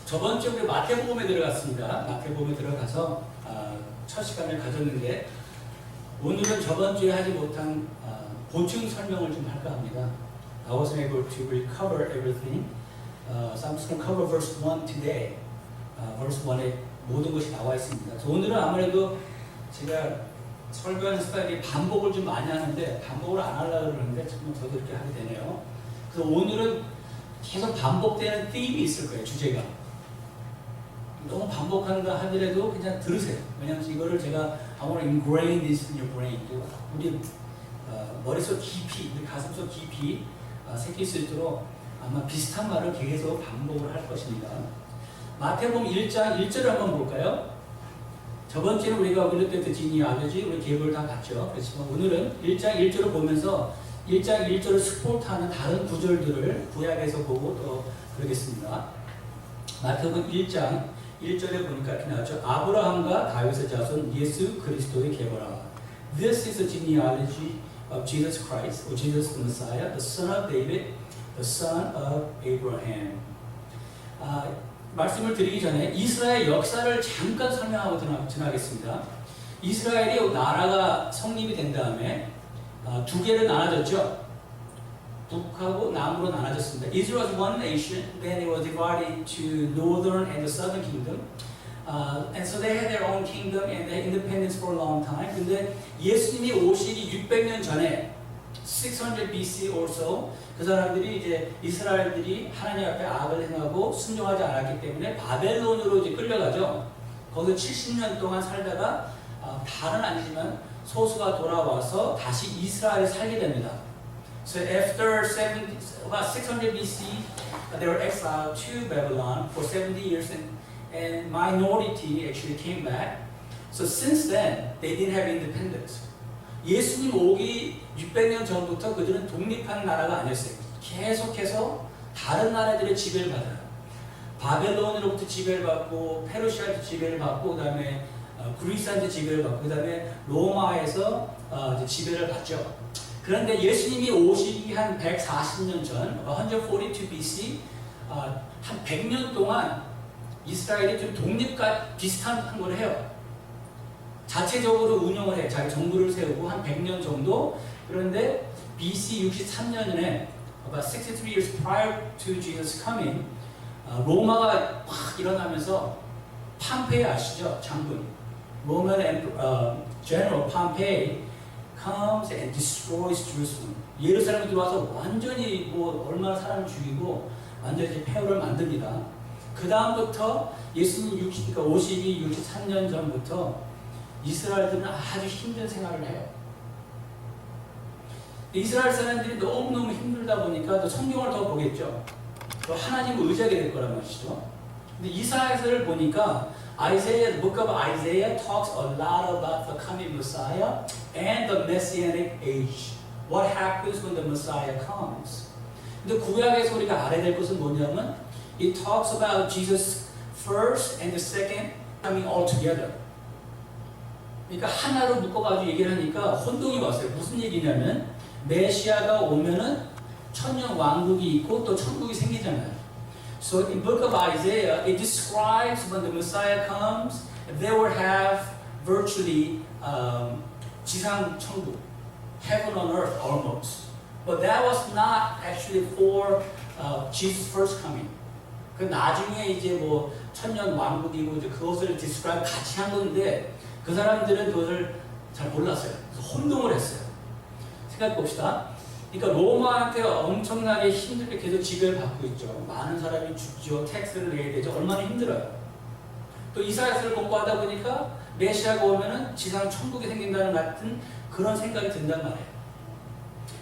저번 주에 우리 마태복음에 들어갔습니다. 마태복음에 들어가서 첫 시간을 가졌는데 오늘은 저번 주에 하지 못한 보충 설명을 좀 할까 합니다. I wasn't able to recover everything. So I'm just going to cover verse 1 today. verse 1에 모든 것이 나와 있습니다. 그래서 오늘은 아무래도 제가 설교하는 스타일이 반복을 좀 많이 하는데 반복을 안 하려고 그러는데 지금 저도 이렇게 하게 되네요. 그래서 오늘은 계속 반복되는 theme이 있을 거예요, 주제가. 너무 반복한다 하더라도 그냥 들으세요. 왜냐하면 이거를 제가 I want to ingrain this in your brain. 우리 머릿속 깊이, 우리 가슴속 깊이 새길 수 있도록 아마 비슷한 말을 계속 반복을 할 것입니다. 마태복음 1장 1절을 한번 볼까요? 저번 주에는 우리가 윌리엄 지니 아버지 우리 계획을 다 봤죠. 그렇지만 오늘은 1장 1절을 보면서 1장 1절을 스포트하는 다른 구절들을 구약에서 보고 또 그러겠습니다. 마태복음 1장 1절에 보니까 이렇게 나왔죠. 아브라함과 다윗의 자손 예수 그리스도의 계보라. This is the genealogy of Jesus Christ, or Jesus the Messiah, the son of David, the son of Abraham. 말씀을 드리기 전에 이스라엘 역사를 잠깐 설명하고 지나가겠습니다. 이스라엘이 나라가 성립이 된 다음에 두 개로 나눠졌죠. 북하고 남으로 나눠졌습니다. Israel was one nation, then it was divided to northern and the southern kingdom. And so they had their own kingdom and their independence for a long time. 근데 예수님이 오시기 600년 전에 600 BC or so 그 사람들이 이제 이스라엘들이 하나님 앞에 악을 행하고 순종하지 않았기 때문에 바벨론으로 이제 끌려가죠. 거기서 70년 동안 살다가 다는 아니지만 소수가 돌아와서 다시 이스라엘에 살게 됩니다. So after about 600 BC, they were exiled to Babylon for 70 years, and minority actually came back. So since then, they didn't have independence. 예수님 오기 600년 전부터 그들은 독립한 나라가 아니었어요. 계속해서 다른 나라들의 지배를 받아요. 바벨론으로부터 지배를 받고, 페르시아한테 지배를 받고, 그 다음에 그리스한테 지배를 받고, 그 다음에 로마에서 이제 지배를 받죠. 그런데 예수님이 오시기 한 140년 전, 142 BC, 한 100년 동안 이스라엘이 좀 독립과 비슷한 걸 해요. 자체적으로 운영을 해. 자기 정부를 세우고 한 100년 정도. 그런데 BC 63년에, about 63 years prior to Jesus coming, 로마가 확 일어나면서 팜페이 아시죠? 장군. Roman General Pompey comes and destroys Jerusalem. 예루살렘에 들어와서 완전히 얼마나 사람을 죽이고 완전히 폐허를 만듭니다. 그 다음부터 예수님 그러니까 63년 전부터 이스라엘들은 아주 힘든 생활을 해요. 이스라엘 사람들이 너무너무 힘들다 보니까 또 성경을 더 보겠죠. 또 하나님을 의지하게 될 거란 말이죠. 근데 이사야서를 보니까 the book of Isaiah talks a lot about the coming Messiah and the Messianic age. What happens when the Messiah comes? 근데 구약에서 우리가 알아야 될 것은 뭐냐면 it talks about Jesus first and the second coming all together. 그러니까 하나로 묶어가지고 얘기를 하니까 혼동이 왔어요. 무슨 얘기냐면 메시아가 오면은 천년 왕국이 있고 또 천국이 생기잖아요. So in book of Isaiah, it describes when the Messiah comes, they will have virtually 지상 천국, heaven on earth almost. But that was not actually for Jesus' first coming. 그 나중에 이제 천년 왕국이고 이제 그것을 describe 같이 한 건데 그 사람들은 그것을 잘 몰랐어요. 그래서 혼동을 했어요. 생각해 봅시다. 그러니까 로마한테 엄청나게 힘들게 계속 지배를 받고 있죠. 많은 사람이 죽죠. 텍스를 내야 되죠. 얼마나 힘들어요. 또 이사야서를 공부하다 보니까 메시아가 오면은 지상 천국이 생긴다는 같은 그런 생각이 든단 말이에요.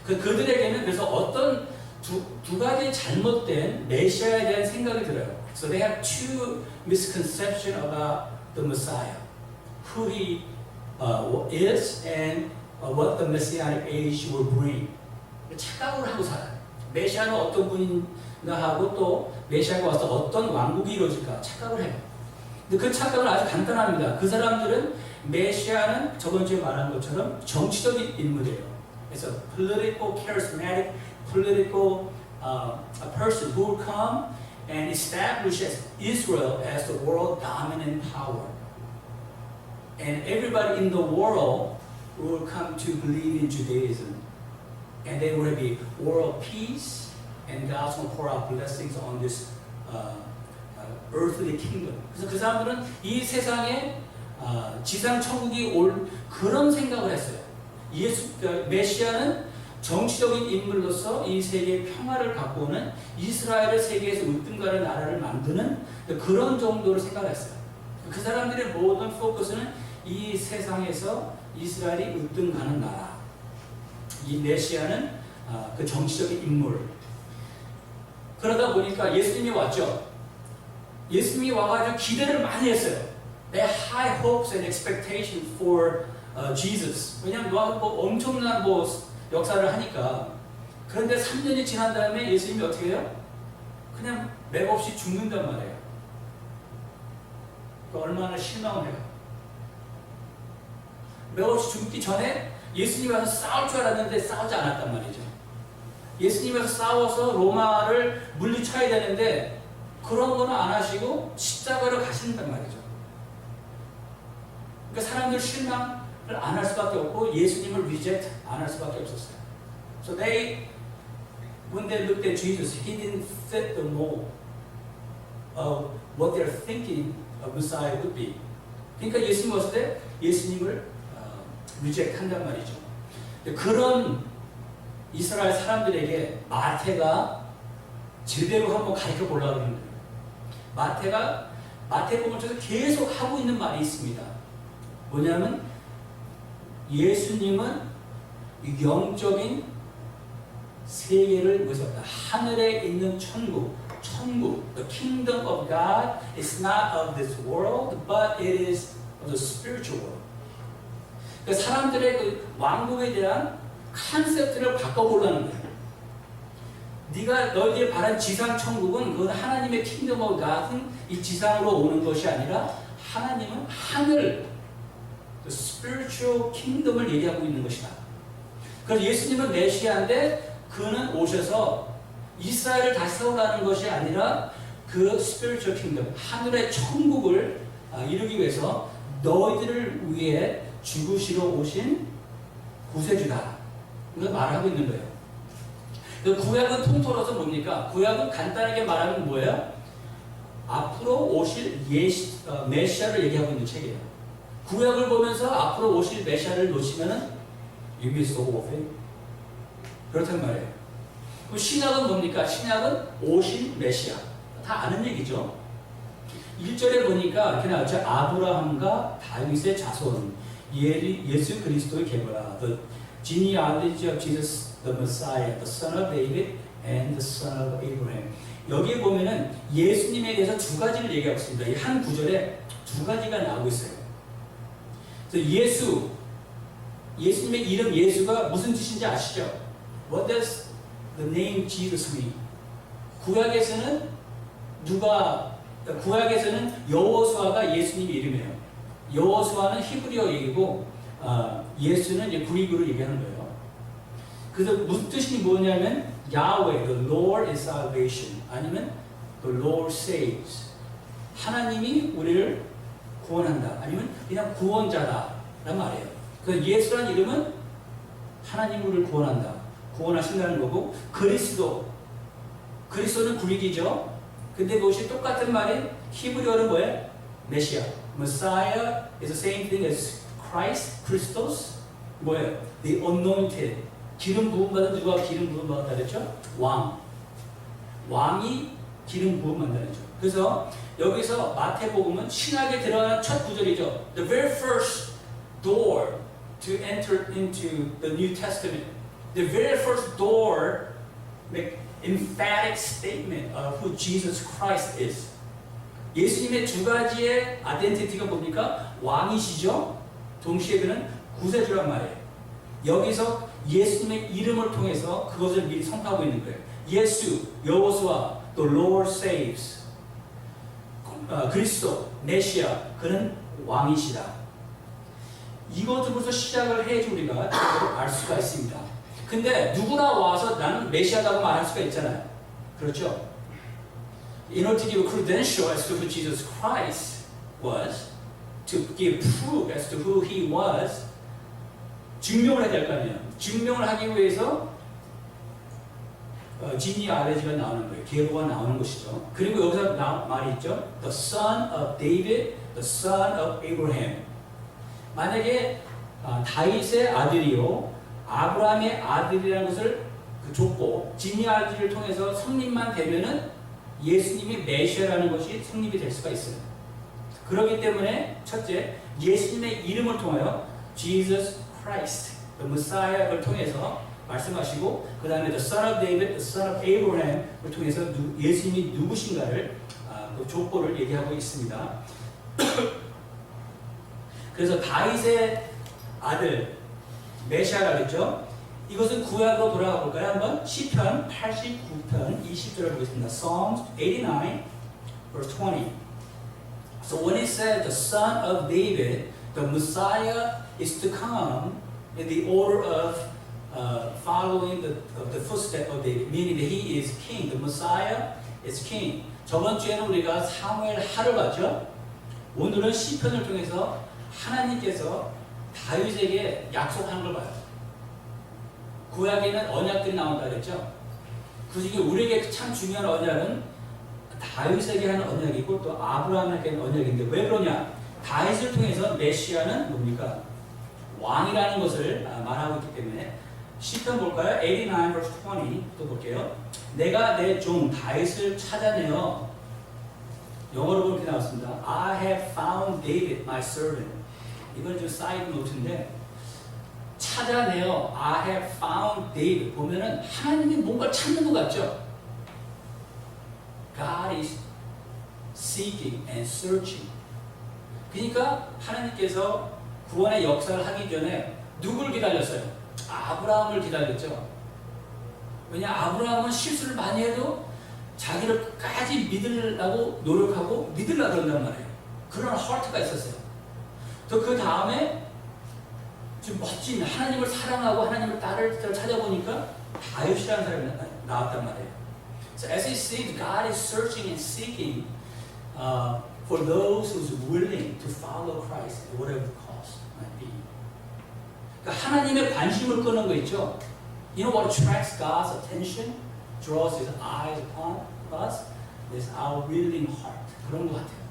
그들에게는 그래서 어떤 두 가지 잘못된 메시아에 대한 생각이 들어요. So they have two misconceptions about the Messiah, who he is and what the Messianic age will bring. 착각을 하고 살아요. 메시아는 어떤 분인가 하고 또 메시아가 와서 어떤 왕국이 이루어질까 착각을 해요. 근데 그 착각은 아주 간단합니다. 그 사람들은 메시아는 저번 주에 말한 것처럼 정치적인 인물이에요. 그래서 political, charismatic, political a person who will come and establishes Israel as the world dominant power. And everybody in the world will come to believe in Judaism. And there will be world peace, and God's going to pour out blessings on this earthly kingdom. 그래서 그 사람들은 이 세상에 지상 천국이 올 그런 생각을 했어요. 메시아는 정치적인 인물로서 이 세계의 평화를 갖고 오는 이스라엘을 세계에서 으뜸가는 나라를 만드는 그런 정도로 생각을 했어요. 그 사람들의 모든 포커스는 이 세상에서 이스라엘이 으뜸가는 나라. 이 메시아는 그 정치적인 인물. 그러다 보니까 예수님이 왔죠. 예수님이 와가지고 기대를 많이 했어요. They had high hopes and expectations for Jesus. 왜냐하면 뭐 엄청난 역사를 하니까. 그런데 3년이 지난 다음에 예수님이 어떻게 해요? 그냥 맥없이 죽는단 말이에요. 얼마나 실망을 해요. 맥없이 죽기 전에 예수님이 와서 싸울 줄 알았는데 싸우지 않았단 말이죠. 예수님이 와서 싸워서 로마를 물리쳐야 되는데 그런 거는 안 하시고 십자가로 가신단 말이죠. 그러니까 사람들 실망을 안 할 수밖에 없고 예수님을 reject 안 할 수밖에 없었어요. So when they looked at Jesus, he didn't fit the mold of what they're thinking a Messiah would be. 그러니까 예수님 왔을 때 예수님을 reject 한단 말이죠. 그런 이스라엘 사람들에게 마태가 제대로 한번 가르쳐 보려고 하는 거예요. 마태복음을 통해서 계속 하고 있는 말이 있습니다. 뭐냐면 예수님은 영적인 세계를 모셨다. 하늘에 있는 천국, the kingdom of God is not of this world, but it is of the spiritual world. 그러니까 사람들의 그 왕국에 대한 컨셉트를 바꿔보려는 거예요. 네가 너희들이 바란 지상 천국은 그건 하나님의 킹덤 오브 갓은 이 지상으로 오는 것이 아니라 하나님은 하늘, the spiritual kingdom을 얘기하고 있는 것이다. 그래서 예수님은 메시아인데 그는 오셔서 이스라엘을 다시 세우라는 것이 아니라 그 spiritual kingdom, 하늘의 천국을 이루기 위해서 너희들을 위해 죽으시러 오신 구세주다. 이걸 말하고 있는 거예요. 구약은 통틀어서 뭡니까? 구약은 간단하게 말하면 뭐예요? 앞으로 오실 메시아를 얘기하고 있는 책이에요. 구약을 보면서 앞으로 오실 메시아를 놓치면은 you miss the whole thing. 그렇단 말이에요. 그럼 신약은 뭡니까? 신약은 오실 메시아. 다 아는 얘기죠. 1절에 보니까 이렇게 나왔죠. 아브라함과 다윗의 자손, 예수 그리스도의 계보라. The genealogy of Jesus, the Messiah, the son of David, and the son of Abraham. 여기에 보면은 예수님에 대해서 두 가지를 얘기하고 있습니다. 이 한 구절에 두 가지가 나오고 있어요. 그래서 예수님의 이름 예수가 무슨 뜻인지 아시죠? What does the name Jesus mean? 구약에서는 여호수아가 예수님 이름이에요. 여호수아는 히브리어 얘기고 예수는 이제 그리스도를 얘기하는 거예요. 그래서 무슨 뜻이 뭐냐면 Yahweh, the Lord is salvation, 아니면 the Lord saves. 하나님이 우리를 구원한다, 아니면 그냥 구원자다라는 말이에요. 그래서 예수라는 이름은 하나님이 우리를 구원한다, 구원하신다는 거고, 그리스도는 그릭이죠. 근데 그것이 똑같은 말인 히브리어는 뭐예요? 메시아. Messiah is the same thing as Christ, Christos. 뭐예요? The anointed. 기름 부음 받은, 누가 기름 부음 받았다 그랬죠? 왕이 기름 부음 받는다 그랬죠. 그래서 여기서 마태복음은 신학에 들어가는 첫 구절이죠. The very first door to enter into the New Testament. The very first door make emphatic statement of who Jesus Christ is. 예수님의 두 가지의 아이덴티티가 뭡니까? 왕이시죠? 동시에 그는 구세주란 말이에요. 여기서 예수님의 이름을 통해서 그것을 미리 선포하고 있는 거예요. 예수, 여호수아, the Lord saves. 그리스도, 메시아, 그는 왕이시다. 이것으로서 시작을 해야지 우리가 알 수가 있습니다. 근데 누구나 와서 나는 메시아라고 말할 수가 있잖아요. 그렇죠? in order to give a credential as to who Jesus Christ was, to give proof as to who he was, 증명을 해야 될 거 아니에요. 증명을 하기 위해서 지니알레지가 나오는 거예요. 계보가 나오는 것이죠. 그리고 여기서 말이 있죠. The son of David, the son of Abraham. 만약에 다윗의 아들이요 아브라함의 아들이라는 것을 줬고 지니알레지를 통해서 성립만 되면은 예수님이 메시아라는 것이 성립이 될 수가 있어요. 그렇기 때문에 첫째, 예수님의 이름을 통하여 Jesus Christ, the Messiah를 통해서 말씀하시고 그 다음에 the son of David, the son of Abraham을 통해서 예수님이 누구신가를 그 족보를 얘기하고 있습니다. 그래서 다윗의 아들 메시아라 그랬죠. 이것은 구약으로 돌아가 볼까요? 한번 시편 89편 20절을 보겠습니다. Psalms 89 verse 20. So when it says the son of David, the Messiah is to come in the order of following the footsteps of David, meaning that he is king. The Messiah is king. 저번 주에는 우리가 사무엘 하를 봤죠. 오늘은 시편을 통해서 하나님께서 다윗에게 약속하는 걸 봐요. 구약에는 언약들이 나온다 그랬죠. 그 중에 우리에게 참 중요한 언약은 다윗에게 하는 언약이고 또 아브라함에게 하는 언약인데 왜 그러냐? 다윗을 통해서 메시아는 뭡니까? 왕이라는 것을 말하고 있기 때문에 시편 볼까요? 89 verse 20 또 볼게요. 내가 내 종 다윗을 찾아내어 영어로 그렇게 나왔습니다. I have found David my servant. 이건 좀 사이드 노트인데 찾아내어 I have found David 보면은 하나님이 뭔가 찾는 것 같죠? God is seeking and searching. 그러니까 하나님께서 구원의 역사를 하기 전에 누굴 기다렸어요? 아브라함을 기다렸죠. 왜냐 아브라함은 실수를 많이 해도 자기를 끝까지 믿으려고 노력하고 믿으려고 그런단 말이에요. 그런 하트가 있었어요. 또 그 다음에 좀 멋진 하나님을 사랑하고 하나님을 따를 때를 찾아보니까 다윗이라는 사람이 나왔단 말이에요. So as it says, God is searching and seeking for those who's willing to follow Christ at whatever the cost might be. 그러니까 하나님의 관심을 끄는 거 있죠. You know what attracts God's attention, draws His eyes upon us? Is our willing heart. 그런 것 같아요.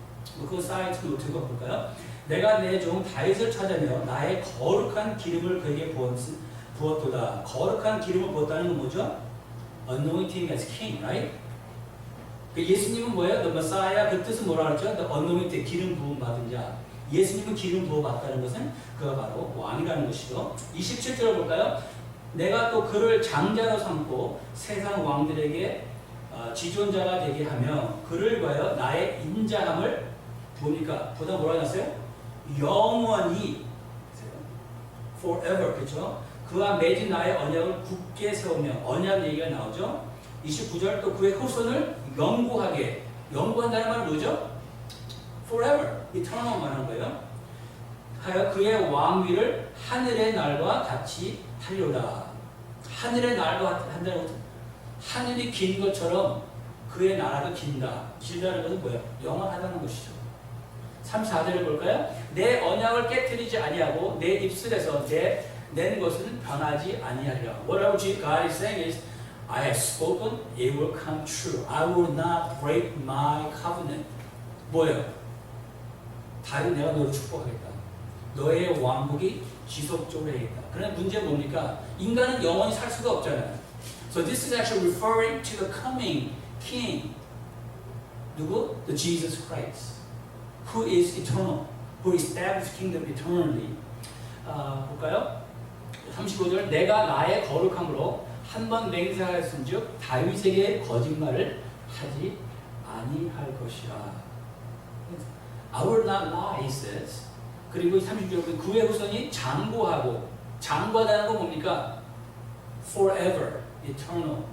그 사이트 노트가 볼까요? 내가 내 종 다윗을 찾아내어 나의 거룩한 기름을 그에게 부었도다. 거룩한 기름을 부었다는 건 뭐죠? Anointing as king, right? 예수님은 뭐예요? The Messiah, 그 뜻은 뭐라 그랬죠? The anointed, 기름 부음 받은 자. 예수님은 기름 부어 받다는 것은 그가 바로 왕이라는 것이죠. 27절을 볼까요? 내가 또 그를 장자로 삼고 세상 왕들에게 지존자가 되게 하며 그를 위하여 나의 인자함을 뭡니까? 보다 뭐라 하셨어요? 영원히 forever, 그렇죠? 그와 맺은 나의 언약을 굳게 세우며 언약 얘기가 나오죠. 29절 또 그의 후손을 영구하게, 영구한다는 말은 뭐죠? forever, eternal 말하는 거예요. 하여 그의 왕위를 하늘의 날과 같이 하리로다. 하늘의 날과 한다는 것은 하늘이 긴 것처럼 그의 나라도 긴다. 길다는 것은 뭐예요? 영원하다는 것이죠. 34절을 볼까요? 내 언약을 깨뜨리지 아니하고 내 입술에서 낸 것은 변하지 아니하리라. Whatever God is saying is, I have spoken, it will come true. I will not break my covenant. 뭐예요? 다른 내가 너를 축복하겠다. 너의 왕국이 지속적으로 해야겠다. 그런데 문제는 뭡니까? 인간은 영원히 살 수가 없잖아요. So this is actually referring to the coming king. 누구? The Jesus Christ. Who is eternal, who established kingdom eternally. 볼까요? 35절 내가 나의 거룩함으로 한 번 맹세하였은즉 다윗에게 거짓말을 하지 아니할 것이라. I will not lie, he says. 그리고 36절 그의 후손이 장구하고 장구하다는 건 뭡니까? Forever, eternal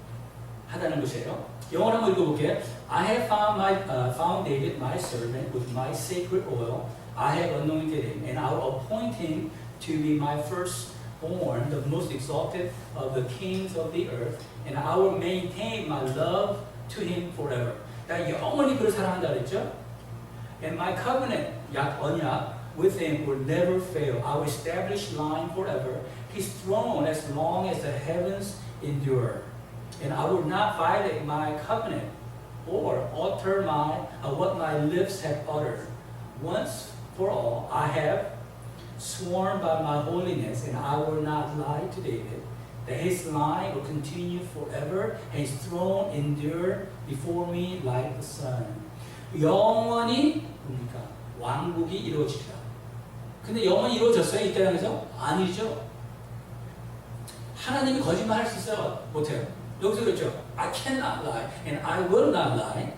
하다는 것이에요. 영어로 한번 읽어볼게요. I have found David my servant with my sacred oil. I have anointed him, and I will appoint him to be my firstborn, the most exalted of the kings of the earth, and I will maintain my love to him forever. 나 영원히 그를 사랑한다 그랬죠? And my covenant, 약 언약, with him will never fail. I will establish line forever. His throne as long as the heavens endure. And I will not violate my covenant or alter what my lips have uttered. Once for all, I have sworn by my holiness, and I will not lie to David, that his line will continue forever, and his throne endure before me like the sun. 영원히 뭡니까? 왕국이 이루어지리라. 근데 영원히 이루어졌어요? 이 땅에서? 아니죠. 하나님이 거짓말 할 수 있어요? 못해요. 여기서 그랬죠. I cannot lie and I will not lie.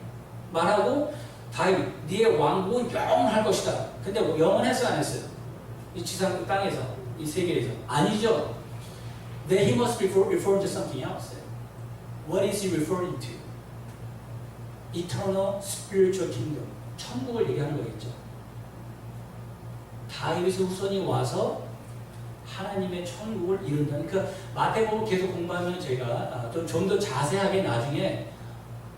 말하고 다윗, 네의 왕국은 영원할 것이다. 근데 영원했어 안 했어요? 이 지상 땅에서, 이 세계에서. 아니죠. Then he must refer to something else. What is he referring to? Eternal spiritual kingdom. 천국을 얘기하는 거겠죠. 다윗의 후손이 와서 하나님의 천국을 이룬다는 그 마태복음 계속 공부하면 제가 좀 더 자세하게 나중에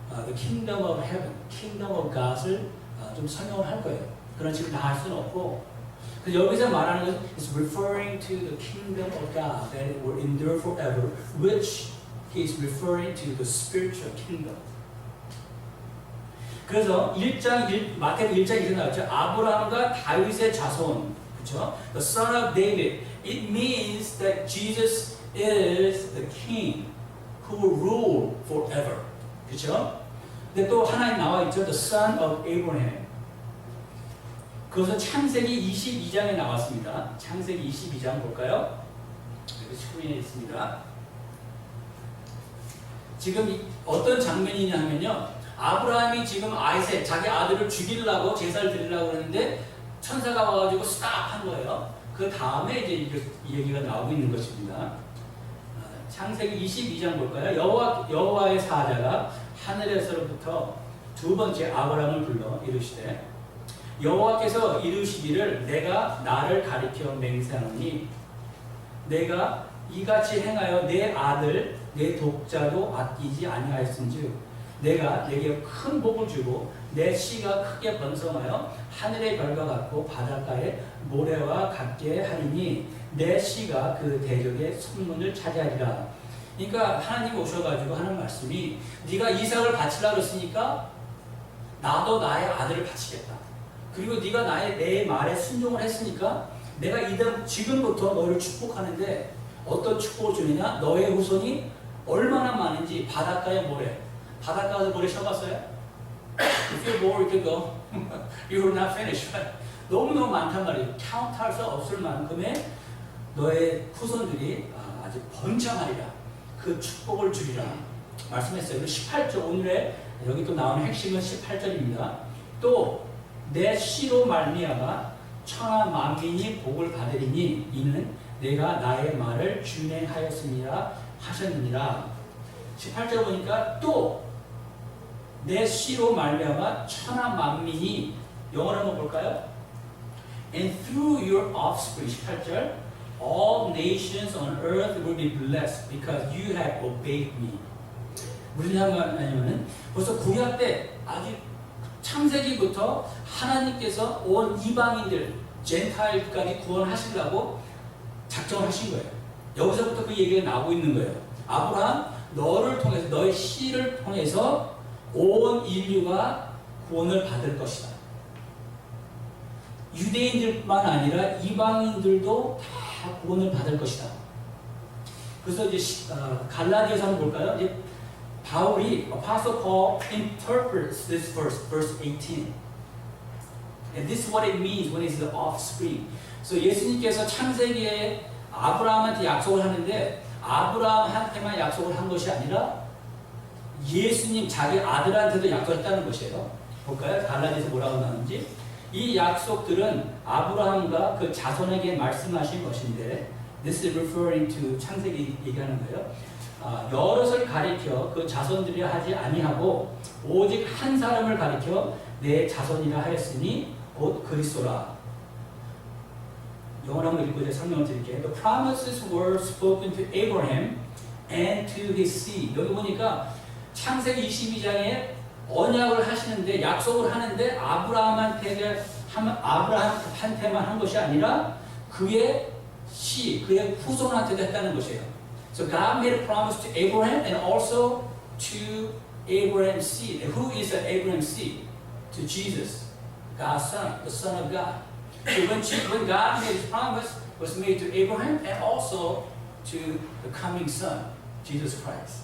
The Kingdom of Heaven, Kingdom of God을 좀 설명을 할 거예요. 그런 식으로 다 할 수는 없고 여기서 말하는 것은 is referring to the Kingdom of God that it will endure forever, which he is referring to the spiritual kingdom. 그래서 마태복음 1장 1절 나왔죠. 아브라함과 다윗의 자손, 그렇죠? The son of David. It means that Jesus is the king who will rule forever. 그렇죠? 근데 또 하나님 나와 있죠. The son of Abraham. 그것은 창세기 22장에 나왔습니다. 창세기 22장 볼까요? 여기 스크린에 있습니다. 지금 어떤 장면이냐 하면요. 아브라함이 지금 아이색, 자기 아들을 죽이려고 제사를 드리려고 그러는데 천사가 와가지고 스탑한 거예요. 그 다음에 이제 이 얘기가 나오고 있는 것입니다. 창세기 22장 볼까요? 여호와의 사자가 하늘에서부터 두 번째 아브라함을 불러 이르시되 여호와께서 이르시기를 내가 나를 가리켜 맹세하노니 내가 이같이 행하여 내 아들 내 독자도 아끼지 아니하였은즉 내가 내게 큰 복을 주고 내 씨가 크게 번성하여 하늘의 별과 같고 바닷가의 모래와 같게 하리니 내 씨가 그 대적의 성문을 차지하리라. 그러니까 하나님이 오셔가지고 하는 말씀이 네가 이삭을 바치려고 했으니까 나도 나의 아들을 바치겠다. 그리고 네가 내 말에 순종을 했으니까 내가 지금부터 너를 축복하는데 어떤 축복을 주느냐? 너의 후손이 얼마나 많은지 바닷가의 모래. 바닷가에서 모래 쉬어봤어요? If you're bored, you can go. You will not finish. 너무너무 많단 말이에요. 카운트할 수 없을 만큼의 너의 후손들이 아주 번창하리라. 그 축복을 주리라. 말씀했어요. 18절, 오늘의 여기 또 나오는 핵심은 18절입니다. 또 내 씨로 말미암아 천하 만민이 복을 받으리니 이는 내가 나의 말을 준행하였습니다 하셨느니라. 18절 보니까 또 내 씨로 말미암아 천하 만민이 영어로 한번 볼까요? And through your offspring 18절 all nations on earth will be blessed because you have obeyed me. 무슨 말이냐면은 벌써 구약 때 아주 창세기부터 하나님께서 온 이방인들 젠타일까지 구원하시려고 작정을 하신 거예요. 여기서부터 그 얘기가 나오고 있는 거예요. 아브라함 너를 통해서 너의 씨를 통해서 온 인류가 구원을 받을 것이다. 유대인들만 아니라 이방인들도 다 구원을 받을 것이다. 그래서 이제 갈라디아서 한번 볼까요? 이제 바울이 Apostle Paul interprets this verse 18. And this is what it means when it's the offspring. 그래서 예수님께서 창세기에 아브라함한테 약속을 하는데 아브라함한테만 약속을 한 것이 아니라 예수님 자기 아들한테도 약속했다는 것이에요. 볼까요? 갈라디아서 뭐라고 나오는지. 이 약속들은 아브라함과 그 자손에게 말씀하신 것인데 This is referring to 창세기 얘기하는 거예요. 여럿을 가리켜 그 자손들이 하지 아니하고 오직 한 사람을 가리켜 내 자손이라 하였으니 곧 그리스도라. 영어로 한번 읽고 설명을 드릴게요. The promises were spoken to Abraham and to his seed. 여기 보니까 창세기 22장에 언약을 하시는데 약속을 하는데 아브라함한테만 한 것이 아니라 그의 그의 후손한테도 했다는 것이에요. So God made a promise to Abraham and also to Abraham's seed. Who is Abraham's seed? To Jesus, God's son, the Son of God. So when God made His promise, it was made to Abraham and also to the coming Son, Jesus Christ.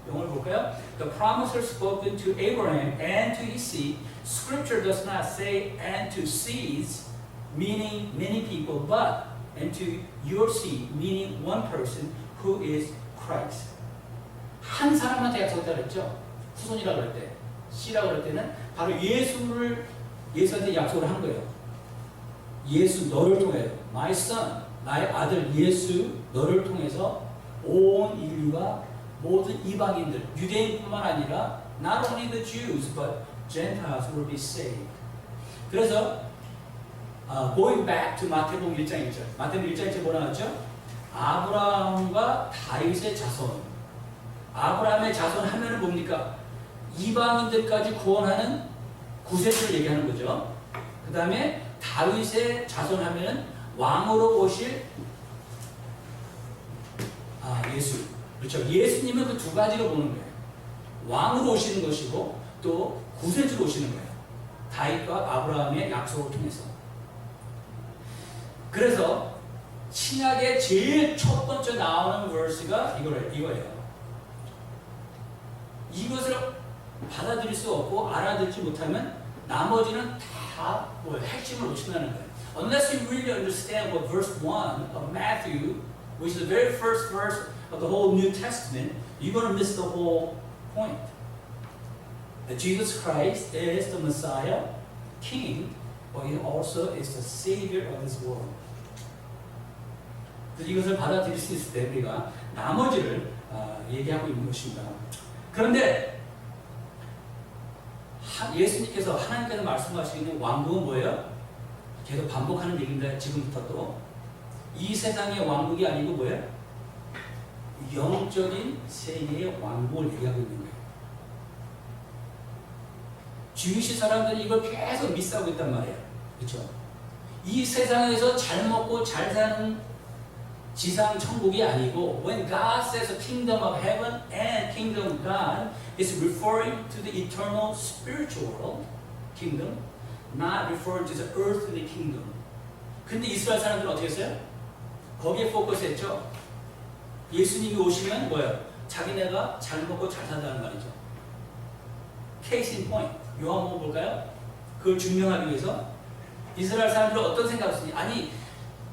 영어를 볼까요? The promises spoken to Abraham and to his seed. Scripture does not say and to seeds, meaning many people, but and to your seed, meaning one person who is Christ. 한 사람한테 약속했다 그랬죠? 후손이라고 그럴 때, 씨라고 그럴 때는 바로 예수한테 약속을 한 거예요. 예수 너를 통해, my son, 나의 아들 예수 너를 통해서 온 인류가 모든 이방인들, 유대인뿐만 아니라 not only the Jews but Gentiles will be saved. 그래서 going back to 마태복음 1장 1절. 마태복음 1장 1절 뭐라 하죠? 아브라함과 다윗의 자손. 아브라함의 자손 하면은 뭡니까? 이방인들까지 구원하는 구세주를 얘기하는 거죠. 그 다음에 다윗의 자손 하면은 왕으로 오실 예수. 그렇죠. 예수님은 그 두 가지로 보는 거예요. 왕으로 오시는 것이고 또 구세주로 오시는 거예요. 다윗과 아브라함의 약속을 통해서. 그래서 신약의 제일 첫 번째 나오는 verse가 이거예요. 이것을 받아들일 수 없고 알아듣지 못하면 나머지는 다 핵심을 놓친다는 거예요. Unless you really understand what verse 1 of Matthew, which is the very first verse of the whole New Testament, you're going to miss the whole point. That Jesus Christ is the Messiah, King, but He also is the Savior of this world. 이것을 받아들일 수 있을 때 우리가 나머지를 얘기하고 있는 것입니다. 그런데 예수님께서 하나님께서 말씀하시는 왕국은 뭐예요? 계속 반복하는 얘기인데 지금부터도 이 세상의 왕국이 아니고 뭐예요? 영적인 세계의 왕국을 얘기하고 있는 거예요. 주위시 사람들이 이걸 계속 미스하고 있단 말이에요. 그렇죠? 이 세상에서 잘 먹고 잘 사는 지상 천국이 아니고 when God says a kingdom of heaven and kingdom of God is referring to the eternal spiritual kingdom, not referring to the earthly kingdom. 근데 이스라엘 사람들은 어떻게 했어요? 거기에 포커스했죠. 예수님이 오시면 뭐예요? 자기네가 잘 먹고 잘 산다는 말이죠. Case in point. 요한복음 볼까요? 그걸 증명하기 위해서 이스라엘 사람들은 어떤 생각을 했으니 아니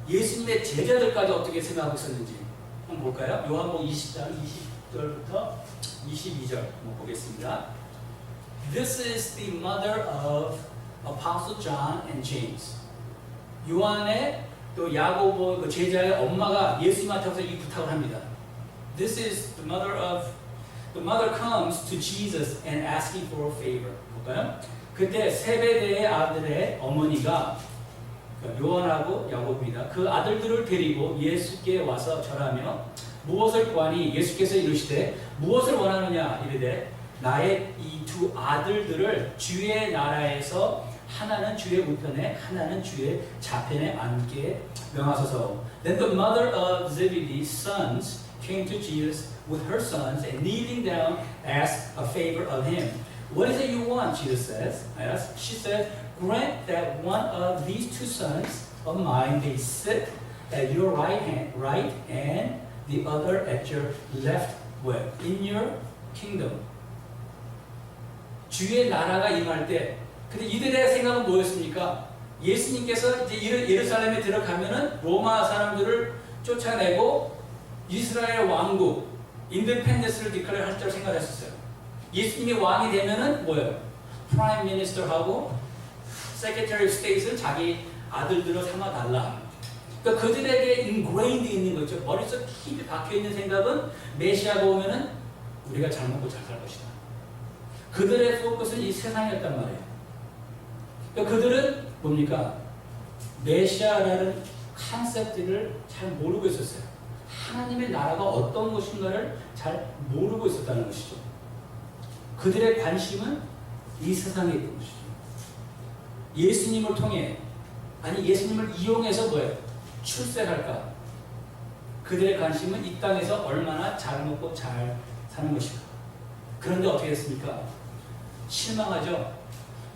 예수님의 제자들까지 어떻게 생각하고 있었는지 한번 볼까요? 요한복음 20장 20절부터 22절 한번 보겠습니다. This is the mother of Apostle John and James. 요한의 또 야고보 그 제자의 엄마가 예수님한테 와서 이 부탁을 합니다. This is the mother comes to Jesus and asking for a favor. 볼까요? 그때 세베대의 아들의 어머니가 요한하고 야고보입니다. 그 아들들을 데리고 예수께 와서 절하며 무엇을 구하니 예수께서 이르시되 무엇을 원하느냐 이르되 나의 이 두 아들들을 주의 나라에서 하나는 주의 우편에 하나는 주의 좌편에 앉게 명하소서. Then the mother of Zebedee's sons came to Jesus with her sons and kneeling down asked a favor of him. What is it you want? Jesus says. She said, grant that one of these two sons of mine may sit at your right and the other at your left in your kingdom. 주의 나라가 임할 때, 근데 이들의 생각은 뭐였습니까? 예수님께서 이제 예루살렘에 들어가면은 로마 사람들을 쫓아내고 이스라엘 왕국, 인디펜던스를 디클레어 할 줄 생각했었어요. 예수님이 왕이 되면은 뭐예요? 프라임 미니스터하고 세크레터리 오브 스테이트를 자기 아들들로 삼아달라. 그러니까 그들에게 인그레인드 있는 거죠. 머릿속 깊이 박혀있는 생각은 메시아가 오면은 우리가 잘 먹고 잘 살 것이다. 그들의 포커스는 이 세상이었단 말이에요. 그러니까 그들은 뭡니까? 메시아라는 컨셉들을 잘 모르고 있었어요. 하나님의 나라가 어떤 것인가를 잘 모르고 있었다는 것이죠. 그들의 관심은 이 세상에 있는 것이죠. 예수님을 통해, 아니 예수님을 이용해서 뭐예요? 출세할까? 그들의 관심은 이 땅에서 얼마나 잘 먹고 잘 사는 것인가. 그런데 어떻게 됐습니까? 실망하죠.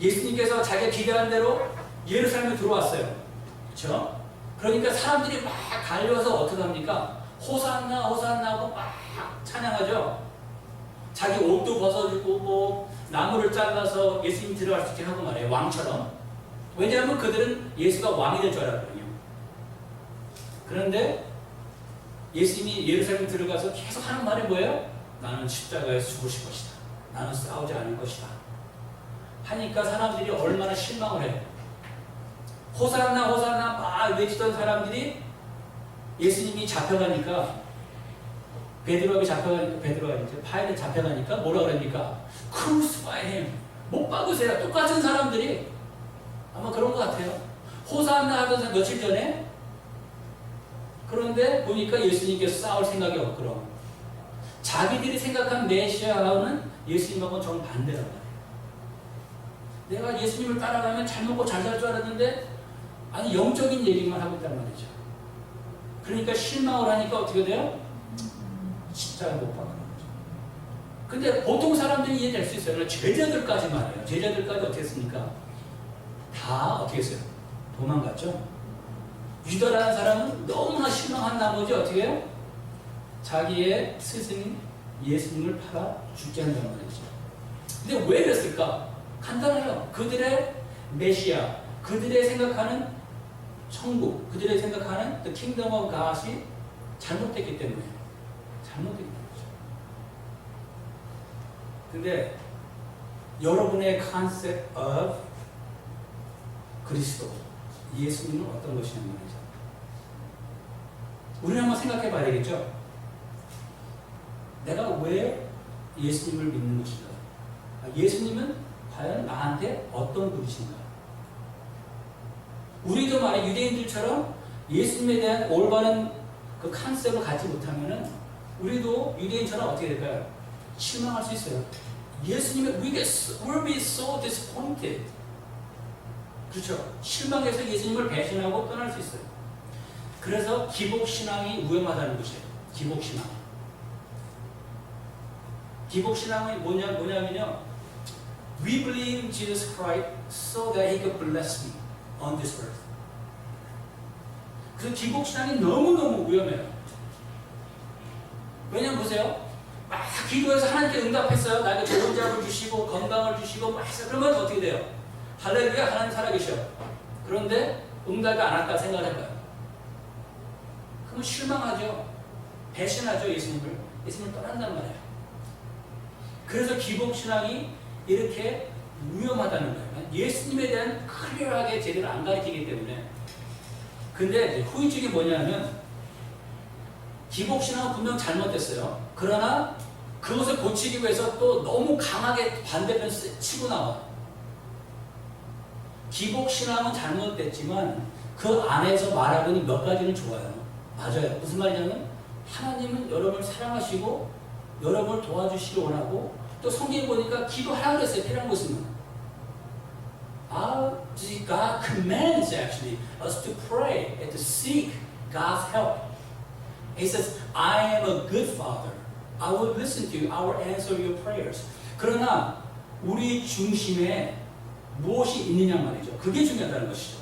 예수님께서 자기가 기대한 대로 예루살렘에 들어왔어요. 그렇죠? 그러니까 사람들이 막 달려와서 어떻게 합니까? 호산나 호산나 하고 막 찬양하죠. 자기 옷도 벗어주고 뭐 나무를 잘라서 예수님 들어갈 수 있게 하고 말해요. 왕처럼. 왜냐하면 그들은 예수가 왕이 될 줄 알았거든요. 그런데 예수님이 예루살렘 들어가서 계속 하는 말이 뭐예요? 나는 십자가에서 죽으실 것이다. 나는 싸우지 않을 것이다. 하니까 사람들이 얼마나 실망을 해요. 호산나 호산나 막 외치던 사람들이 예수님이 잡혀가니까 베드로가 이제 파일에 잡혀가니까 뭐라 그럽니까? Crucify him. 못 박으세요. 똑같은 사람들이 아마 그런 것 같아요. 호산나 하던 사람 며칠 전에 그런데 보니까 예수님께서 싸울 생각이 없더라. 자기들이 생각한 메시아는 예수님하고는 정반대란 말이에요. 내가 예수님을 따라가면 잘 먹고 잘 살 줄 알았는데 아니 영적인 얘기만 하고 있단 말이죠. 그러니까 실망을 하니까 어떻게 돼요? 십자가 못 박는 거죠. 근데 보통 사람들이 이해될 수 있어요. 제자들까지 말이에요. 제자들까지 어떻게 했습니까? 다 어떻게 했어요? 도망갔죠. 유다라는 사람은 너무나 실망한 나머지 어떻게 해요? 자기의 스승인 예수님을 팔아 죽게 한단 말이죠. 근데 왜 그랬을까? 간단해요. 그들의 메시아, 그들의 생각하는 천국, 그들의 생각하는 the kingdom of God이 잘못됐기 때문에. 잘못됐기 때문이죠. 근데 여러분의 concept of 그리스도, 예수님은 어떤 것이냐는 말이죠. 우리는 한번 생각해 봐야 되겠죠? 내가 왜 예수님을 믿는 것인가? 예수님은 과연 나한테 어떤 분이신가? 우리도 만약 유대인들처럼 예수님에 대한 올바른 그 컨셉을 갖지 못하면은 우리도 유대인처럼 어떻게 될까요? 실망할 수 있어요. 예수님의 we'll be so disappointed. 그렇죠? 실망해서 예수님을 배신하고 떠날 수 있어요. 그래서 기복신앙이 위험하다는 것이에요. 기복신앙. 기복신앙은 뭐냐면요. We believe in Jesus Christ so that He could bless me on this earth. 그래서 기복신앙이 너무너무 위험해요. 왜냐면 보세요. 막 기도해서 하나님께 응답했어요. 나에게 좋은 잡을 주시고 건강을 주시고 막 해서 그러면 어떻게 돼요? 할렐루야, 하나님 살아계셔. 그런데 응답이 안 할까 생각을 해봐요. 그러면 실망하죠. 배신하죠, 예수님을. 예수님을 떠난단 말이에요. 그래서 기복신앙이 이렇게 위험하다는 거예요. 예수님에 대한 클리어하게 제대로 안 가르치기 때문에. 근데 후유증이 뭐냐면 기복신앙은 분명 잘못됐어요. 그러나 그것을 고치기 위해서 또 너무 강하게 반대편 치고 나와. 기복신앙은 잘못됐지만 그 안에서 말하고는 몇 가지는 좋아요. 맞아요. 무슨 말이냐면 하나님은 여러분을 사랑하시고 여러분을 도와주시기 원하고 또 성경에 보니까 기도하라고 그랬어요. 필요한 것은. God commands actually us to pray and to seek God's help. He says, I am a good father. I will listen to you. I will answer your prayers. 그러나 우리 중심에 무엇이 있느냐 말이죠. 그게 중요하다는 것이죠.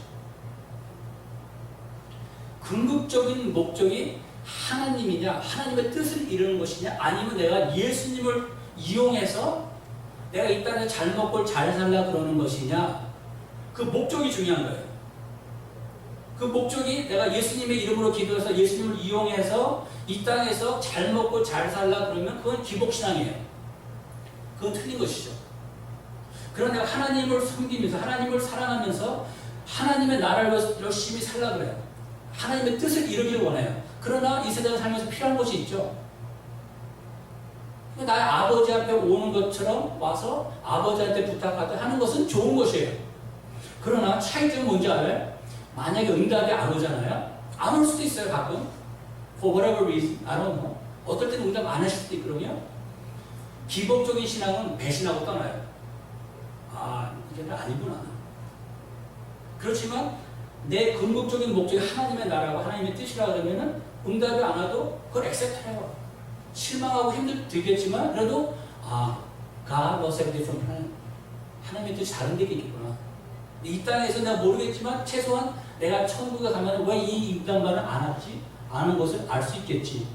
궁극적인 목적이 하나님이냐, 하나님의 뜻을 이루는 것이냐, 아니면 내가 예수님을 이용해서 내가 이 땅에 잘 먹고 잘 살라 그러는 것이냐, 그 목적이 중요한 거예요. 그 목적이 내가 예수님의 이름으로 기도해서 예수님을 이용해서 이 땅에서 잘 먹고 잘 살라 그러면 그건 기복신앙이에요. 그건 틀린 것이죠. 그러나 내가 하나님을 섬기면서 하나님을 사랑하면서 하나님의 나라를 열심히 살라 그래요. 하나님의 뜻을 이루기를 원해요. 그러나 이 세상을 살면서 필요한 것이 있죠. 나의 아버지 앞에 오는 것처럼 와서 아버지한테 부탁하듯 하는 것은 좋은 것이에요. 그러나 차이점은 뭔지 알아요? 만약에 응답이 안 오잖아요. 안 올 수도 있어요, 가끔. For whatever reason, I don't know. 어떨 때는 응답 안 하실 수도 있거든요. 기복적인 신앙은 배신하고 떠나요. 아, 이게 아니구나. 그렇지만 내 궁극적인 목적이 하나님의 나라고 하나님의 뜻이라 그러면은 응답이 안 와도 그걸 액셉트해요. 실망하고 힘들겠지만 그래도 God was a different plan. 하나님의 뜻이 다른 데 있겠구나. 이 땅에서 내가 모르겠지만 최소한 내가 천국에 가면 왜 이 인간과는 안 왔지? 아는 것을 알 수 있겠지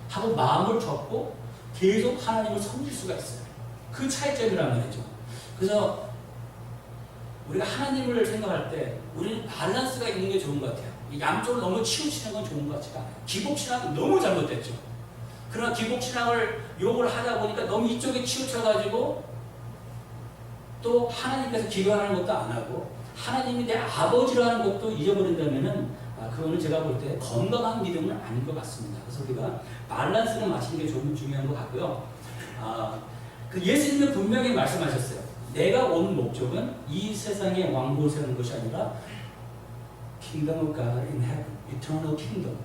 하고 마음을 접고 계속 하나님을 섬길 수가 있어요. 그 차이점이란 말이죠. 그래서 우리가 하나님을 생각할 때 우리는 밸런스가 있는 게 좋은 것 같아요. 양쪽을 너무 치우치는 건 좋은 것 같지가 않아요. 기복신앙은 너무 잘못됐죠. 그러나 기복신앙을 욕을 하다 보니까 너무 이쪽에 치우쳐가지고 또 하나님께서 기도하는 것도 안 하고 하나님이 내 아버지라는 것도 잊어버린다면은 그거는 제가 볼 때 건강한 믿음은 아닌 것 같습니다. 그래서 우리가 밸런스를 맞추는 게 좀 중요한 것 같고요. 그 예수님은 분명히 말씀하셨어요. 내가 온 목적은 이 세상의 왕국을 세우는 것이 아니라 Kingdom of God in Heaven, Eternal Kingdom.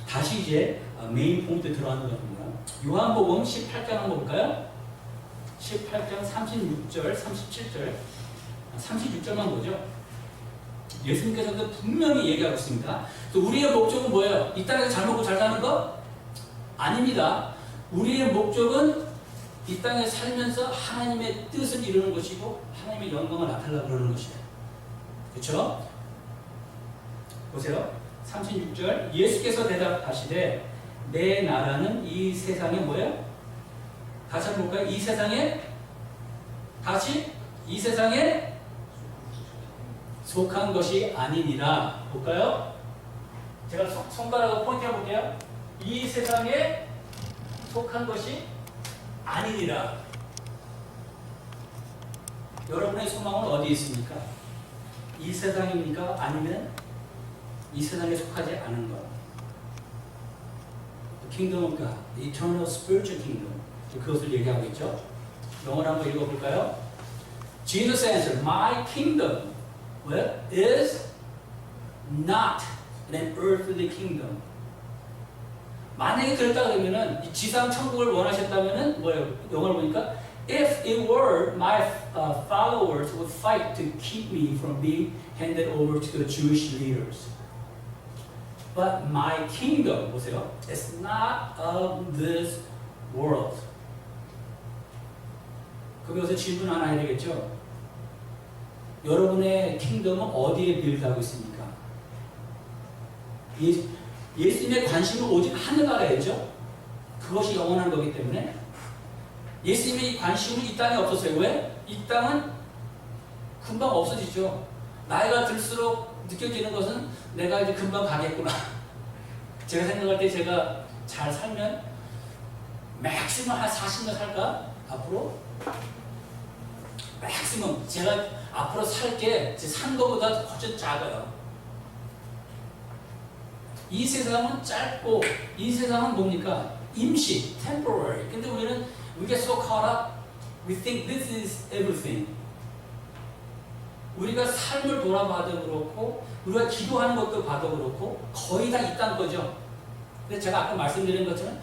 다시 이제 메인 포인트 들어가는 겁니다. 요한복음 18장 한번 볼까요? 18장 36절, 37절, 36절만 보죠. 예수님께서도 분명히 얘기하고 있습니다. 또 우리의 목적은 뭐예요? 이 땅에서 잘 먹고 잘 사는 거? 아닙니다. 우리의 목적은 이 땅에 살면서 하나님의 뜻을 이루는 것이고 하나님의 영광을 나타내려고 그러는 것이에요. 그렇죠? 보세요. 36절 예수께서 대답하시되 내 나라는 이 세상에 뭐예요? 다시 한번 볼까요? 이 세상에 다시 이 세상에 속한 것이 아니니라. 볼까요? 제가 손가락으로 포인트 해볼게요. 이 세상에 속한 것이 아니니라. 여러분의 소망은 어디에 있습니까? 이 세상입니까? 아니면 이 세상에 속하지 않은 것? The Kingdom of God, the Eternal Spiritual Kingdom. 그것을 얘기하고 있죠. 영어로 한번 읽어볼까요? Jesus answered, My kingdom is not an earthly kingdom. 만약에 그랬다 그러면은 이 지상 천국을 원하셨다면은 뭐예요? 영어를 보니까 If it were, my followers would fight to keep me from being handed over to the Jewish leaders. But my kingdom, 보세요, is not of this world. 거기서 질문 하나 해야 되겠죠? 여러분의 킹덤은 어디에 빌드하고 있습니까? 예수님의 관심은 오직 하늘나라였죠? 그것이 영원한 거기 때문에 예수님의 관심은 이 땅에 없었어요. 왜? 이 땅은 금방 없어지죠. 나이가 들수록 느껴지는 것은 내가 이제 금방 가겠구나. 제가 생각할 때 제가 잘 살면 맥시멈 한 40년 살까? 앞으로? 맥시멈 제가 앞으로 살 게 산 거보다 훨씬 작아요. 이 세상은 짧고 이 세상은 뭡니까? 임시, temporary. 근데 우리는 we get so caught up, we think this is everything. 우리가 삶을 돌아봐도 그렇고 우리가 기도하는 것도 봐도 그렇고 거의 다 이 땅 거죠. 근데 제가 아까 말씀드린 것처럼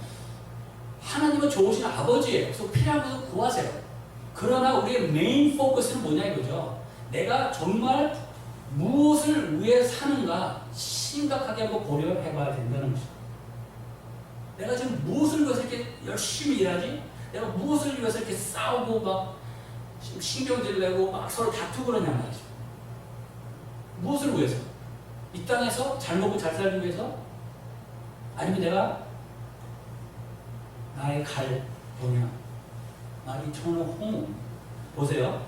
하나님은 좋으신 아버지예요. 그래서 필요한 것을 구하세요. 그러나 우리의 메인 포커스는 뭐냐 이거죠. 내가 정말 무엇을 위해 사는가 심각하게 한번 고려해 봐야 된다는 거죠. 내가 지금 무엇을 위해서 이렇게 열심히 일하지? 내가 무엇을 위해서 이렇게 싸우고 막 신경질 내고 막 서로 다투고 그러냐 말이죠. 무엇을 위해서? 이 땅에서 잘 먹고 잘 살기 위해서? 아니면 내가 나의 갈 뭐냐? 나의 eternal home. 보세요.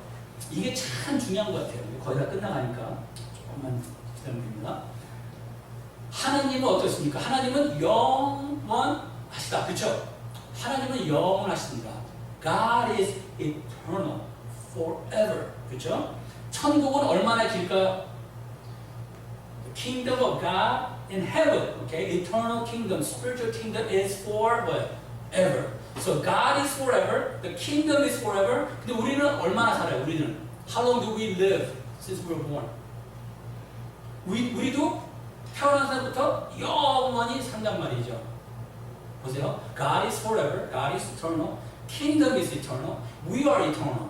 이게 참 중요한 것 같아요. 거의 다 끝나가니까 조금만 기다립니다. 하나님은 어떻습니까? 하나님은 영원하시다. 그렇죠? 하나님은 영원하십니다. God is eternal, forever. 그렇죠? 천국은 얼마나 길까요? The kingdom of God in heaven, okay? Eternal kingdom, spiritual kingdom is forever. So God is forever, the kingdom is forever. 근데 우리는 얼마나 살아요? 우리는 How long do we live since we were born? 우리도 태어난 날부터 영원히 산단 말이죠. 보세요. God is forever, God is eternal, kingdom is eternal, we are eternal.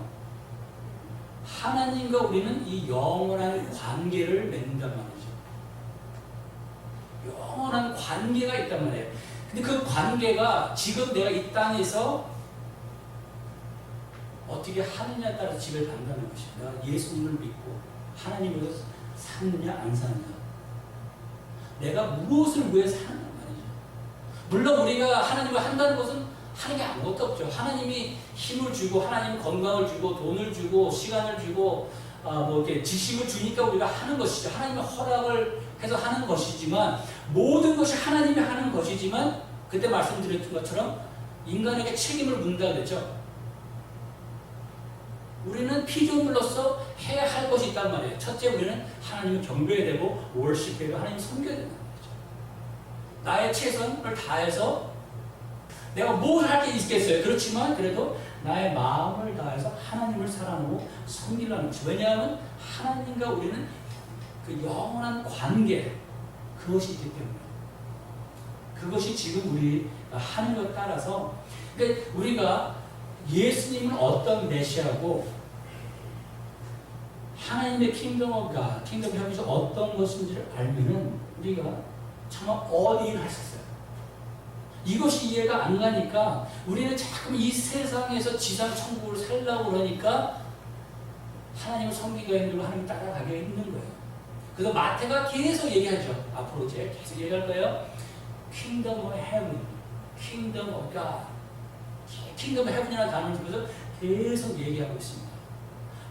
하나님과 우리는 이 영원한 관계를 맺는단 말이죠. 영원한 관계가 있단 말이에요. 근데 그 관계가 지금 내가 이 땅에서 어떻게 하느냐에 따라서 집에 간다는 것입니다. 예수님을 믿고 하나님으로 사느냐 안 사느냐. 내가 무엇을 위해서 하느냐 말이죠. 물론 우리가 하나님과 한다는 것은 하는 게 아무것도 없죠. 하나님이 힘을 주고, 하나님이 건강을 주고, 돈을 주고, 시간을 주고, 이렇게 지식을 주니까 우리가 하는 것이죠. 하나님의 허락을 해서 하는 것이지만, 모든 것이 하나님이 하는 것이지만, 그때 말씀드렸던 것처럼 인간에게 책임을 묻는다 그랬죠. 우리는 피조물로서 해야 할 것이 있단 말이에요. 첫째, 우리는 하나님을 경배해야 되고, 월십해야 되고, 하나님을 섬겨야 된다는 거죠. 나의 최선을 다해서 내가 뭘 할 게 있겠어요. 그렇지만 그래도 나의 마음을 다해서 하나님을 사랑하고 섬기려는 것이죠. 왜냐하면 하나님과 우리는 그 영원한 관계, 그것이 있기 때문에. 그것이 지금 우리가 하는 것 따라서, 그러니까 우리가 예수님은 어떤 메시아고 하나님의 킹덤 오브 갓, 킹덤 헤븐이 어떤 것인지를 알면은 우리가 정말 어디를 할 수 있어요. 이것이 이해가 안 가니까 우리는 자꾸 이 세상에서 지상 천국을 살려고 그러니까 하나님을 섬기기가 힘들고 하나님 따라가기가 힘든 거예요. 그래서 마태가 계속 얘기하죠. 앞으로 이제 계속 얘기할 거예요. Kingdom of Heaven, Kingdom of God, Kingdom of Heaven이라는 단어를 통해서 계속 얘기하고 있습니다.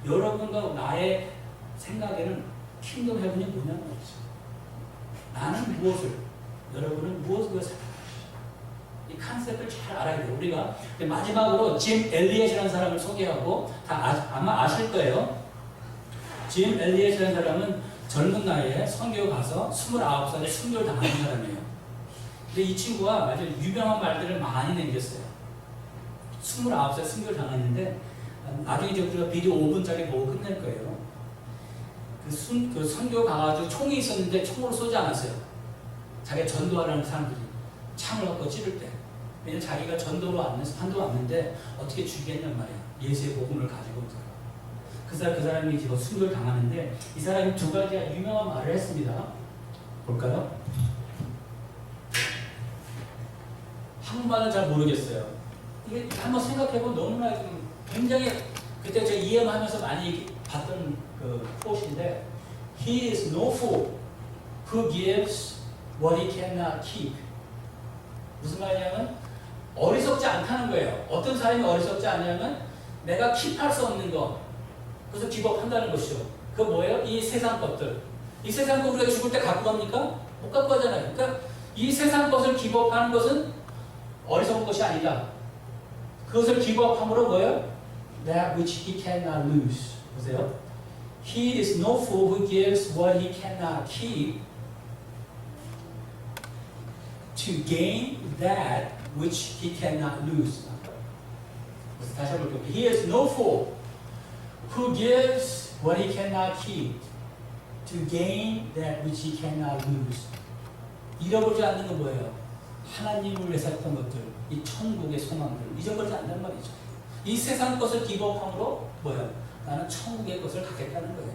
여러분과 나의 생각에는 Kingdom of Heaven이 뭐냐는 거죠. 나는 무엇을, 여러분은 무엇을 위해서 이 컨셉을 잘 알아야 돼요. 우리가 마지막으로 짐 엘리엇이라는 사람을 소개하고 아마 아실 거예요. 짐 엘리엇이라는 사람은 젊은 나이에 선교 가서 29살에 순교를 당한 사람이에요. 근데 이 친구가 아주 유명한 말들을 많이 남겼어요. 29살 순교를 당했는데 나중에 우리가 비디오 5분짜리 보고 끝낼 거예요. 그 선교 가가지고 총이 있었는데 총으로 쏘지 않았어요. 자기가 전도하라는 사람들이 창을 갖고 찌를 때. 왜냐면 자기가 전도로 왔는데 어떻게 죽이겠냔 말이야. 예수의 복음을 가지고 그 사람이 지금 순교를 당하는데 이 사람이 두 가지 유명한 말을 했습니다. 볼까요? 한국말은 잘 모르겠어요. 이게 한번 생각해보면 너무나 좀 굉장히 그때 제가 EM 하면서 많이 봤던 그 코트인데 He is no fool who gives what he cannot keep. 무슨 말이냐면 어리석지 않다는 거예요. 어떤 사람이 어리석지 않냐면 내가 킵할 수 없는 거 그래서 기법한다는 것이죠. 그거 뭐예요? 이 세상 것들. 이 세상 것 우리가 죽을 때 갖고 갑니까? 못 갖고 가잖아요. 그러니까 이 세상 것을 기법하는 것은 어리석은 것이 아니다. 그것을 기법함으로 뭐예요? That which he cannot lose. 보세요. He is no fool who gives what he cannot keep to gain that which he cannot lose. 그래서 다시 한번 볼게요. He is no fool who gives what he cannot keep to gain that which he cannot lose. 잃어버리지 않는 건 뭐예요? 하나님을 위해서 했던 것들, 이 천국의 소망들 잊어버리지 않는단 말이죠. 이 세상 것을 기복함으로 뭐예요? 나는 천국의 것을 갖겠다는 거예요.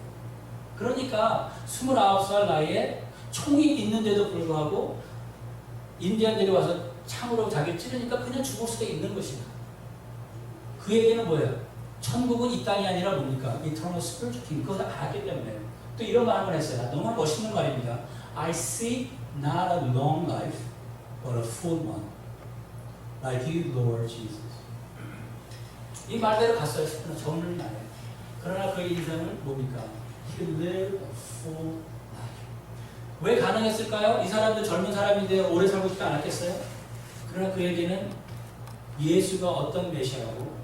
그러니까 29살 나이에 총이 있는데도 불구하고 인디안들이 와서 창으로 자기를 찌르니까 그냥 죽을 수도 있는 것이다. 그 얘기는 뭐예요? 천국은 이 땅이 아니라 뭡니까? Eternal Spiritual Kingdom. 그것을 알기 때문에 또 이런 말을 했어요. 너무 멋있는 말입니다. I seek not a long life, but a full one, like you, Lord Jesus. 이 말대로 갔어요. 젊은 날에. 그러나 그의 인생은 뭡니까? He lived a full life. 왜 가능했을까요? 이 사람도 젊은 사람인데 오래 살고 싶지 않았겠어요? 그러나 그에게는 예수가 어떤 메시아고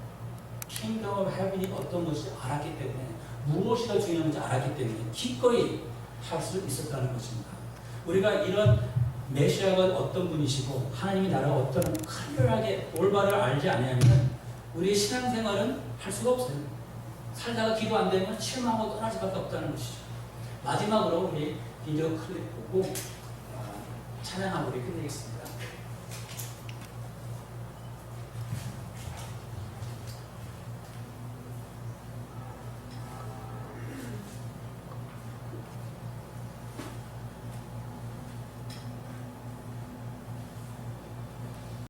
킹덤 오브 헤븐이 어떤 것인지 알았기 때문에 무엇이 더 중요한지 알았기 때문에 기꺼이 할 수 있었다는 것입니다. 우리가 이런 메시아가 어떤 분이시고 하나님의 나라가 어떤 클리어하게 올바를 알지 않으면 우리의 신앙생활은 할 수가 없어요. 살다가 기도 안 되면 실망하고 떠날 수밖에 없다는 것이죠. 마지막으로 우리 비디오 클립 보고 찬양하고 우리 끝내겠습니다.